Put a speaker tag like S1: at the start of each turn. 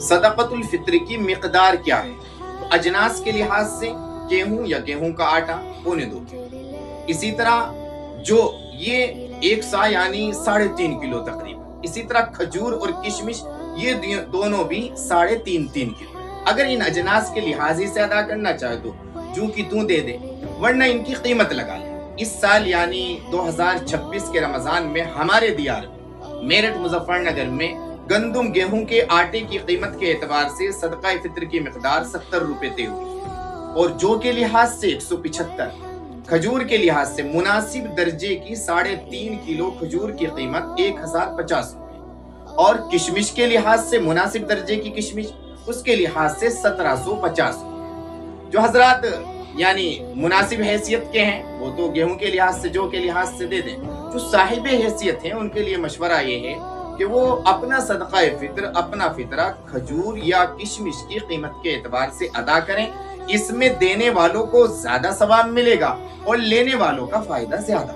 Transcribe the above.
S1: सदक़तुल फित्र की मिक़दार क्या है? तो अजनास के लिहाज से गेहूं या गेहूं का आटा पौने 2 किलो। इसी तरह जो ये 1 सा यानी 3.5 किलो तकरीबन। इसी तरह खजूर और किशमिश ये दोनों भी 3.5 किलो। अगर इन अजनास के लिहाज से अदा करना चाहे तो जू की तू दे दे, वरना इनकी कीमत लगा ले। इस साल यानी 2026 के रमजान में हमारे दियार मेरठ मुजफ्फरनगर में गंदुम गेहूं के आटे की कीमत के एतबार से सदका फित्र की मिकदार 70 रुपए तय हुई और जौ के लिहाज से 175, खजूर के लिहाज से मुनासिब दर्जे की 3.5 किलो खजूर की कीमत 1050 रुपए और किशमिश के लिहाज से मुनासिब दर्जे की किशमिश उसके लिहाज से 1750 रुपए। जो हजरात यानी मुनासिब हैसियत के हैं वो तो गेहूं के लिहाज से, जौ के लिहाज से दे दें। जो साहिब हैसियत हैं उनके लिए मशवरा ये है कि वो अपना सदका फित्र, अपना फितरा खजूर या किशमिश की कीमत के एतबार से अदा करें। इसमें देने वालों को ज्यादा सवाब मिलेगा और लेने वालों का फायदा ज्यादा।